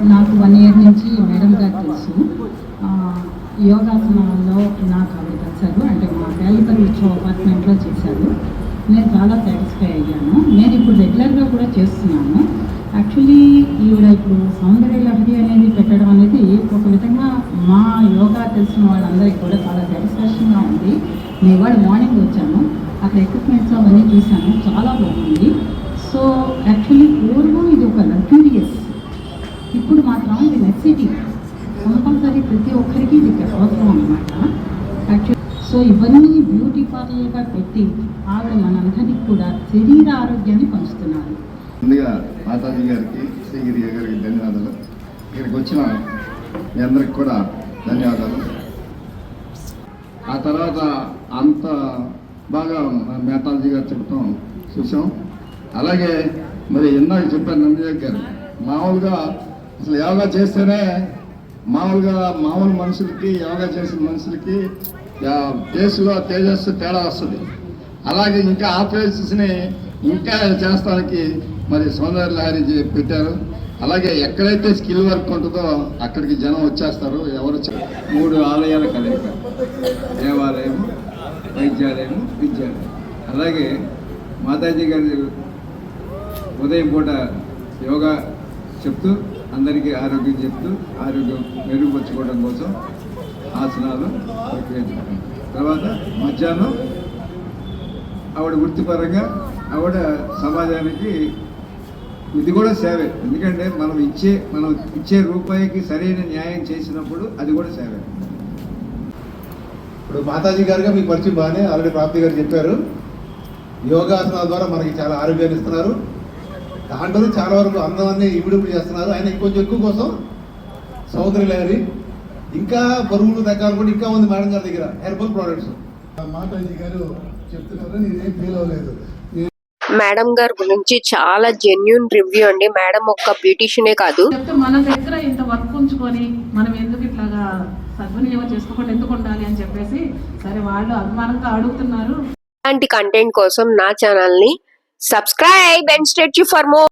నాకు 1 ఇయర్ నుంచి మేడం గారు తెలుసు. యోగాసనాల్లో నాకు ఆవిడ కలిసారు. అంటే మా క్యాలిపర్ ఇచ్చో అపార్ట్మెంట్లో చేశారు. నేను చాలా సాటిస్ఫై అయ్యాను. నేను ఇప్పుడు రెగ్యులర్గా కూడా చేస్తున్నాను. యాక్చువల్లీ ఈవిడ ఇప్పుడు సౌందర్య లహరి అనేది పెట్టడం అనేది ఒక విధంగా మా యోగా తెలిసిన వాళ్ళందరికీ కూడా చాలా సాటిస్ఫాక్షన్గా ఉంది. నేను ఇవాళ మార్నింగ్ వచ్చాను, అక్కడ ఎక్విప్మెంట్స్ అవన్నీ చూశాను, చాలా బాగుంది. సో యాక్చువల్లీ పూర్వం ఇది ఒక లగ్జూరియస్, ఇప్పుడు మాత్రం ఇది నెసిటీ, కంపల్సరీ ప్రతి ఒక్కరికి ఇది అవసరం అన్నమాట. యాక్చువల్లీ సో ఇవన్నీ బ్యూటీ పార్లర్గా పెట్టి ఆవిడ మనందరికీ కూడా శరీర ఆరోగ్యాన్ని పంచుతున్నారు. ముందుగా మాతాజీ గారికి, శ్రీగిరి గారికి ధన్యవాదాలు. ఇక్కడికి వచ్చిన మీ అందరికి కూడా ధన్యవాదాలు. ఆ తర్వాత అంత బాగా మాతాజీ గారు చెప్పడం చూసాం. అలాగే మరి ఇందాక చెప్పారు నందిజయ్ గారు, మామూలుగా అసలు యోగా చేస్తేనే మామూలు మనుషులకి, యోగా చేసిన మనుషులకి ఫేస్లో తేజస్సు తేడా వస్తుంది. అలాగే ఇంకా ఆ ఫేసెస్ని ఇంకా చేస్తానికి మరి సౌందర్య లహరి పెట్టారు. అలాగే ఎక్కడైతే స్కిల్ వర్క్ ఉంటుందో అక్కడికి జనం వచ్చేస్తారు. ఎవరు 3 ఆలయాల కలయిక, దేవాలయము, వైద్యాలయము, విద్యాలయం. అలాగే మాతాజీ గారి ఉదయం పూట యోగా చెప్తూ అందరికీ ఆరోగ్యం చెప్తూ ఆరోగ్యం మెరుగుపరుచుకోవడం కోసం ఆసనాలు ఉపయోగించుకుంటాం. తర్వాత మధ్యాహ్నం ఆవిడ వృత్తిపరంగా ఆవిడ సమాజానికి ఇది కూడా సేవే. ఎందుకంటే మనం ఇచ్చే రూపాయికి సరైన న్యాయం చేసినప్పుడు అది కూడా సేవే. ఇప్పుడు మాతాజీ గారుగా మీకు పరిచయం బాగానే ఆల్రెడీ ప్రాప్తి గారు చెప్పారు. యోగాసనాల ద్వారా మనకి చాలా ఆరోగ్యాన్ని ఇస్తున్నారు. దాంట్లో చాలా వరకు అందమాన్ని ఇమిడిప్పుడు చేస్తున్నారు. ఆయన ఇంకొంచెం ఎక్కువ కోసం సౌందర్య లహరి, ఇంకా బరువులు తగ్గాలనుకుంటే ఇంకా ఉంది మేడం గారి దగ్గర హెర్బల్ ప్రోడక్ట్స్. మాతాజీ గారు చెప్తున్నారు, నేనేం ఫీల్ అవ్వలేదు. మేడం గారి గురించి చాలా జెన్యూన్ రివ్యూ అండి. మేడం ఒక్క బ్యూటిషియనే కాదు, మన దగ్గర ఇంత వర్క్ ఉంచుకొని మనం ఎందుకు ఇట్లాగా సద్వినియోగం చేసుకోకుండా ఎందుకు ఉండాలి అని చెప్పేసి సరే వాళ్ళు అభిమానంగా అడుగుతున్నారు. ఇలాంటి కంటెంట్ కోసం నా ఛానల్ ని subscribe and stay tune for more.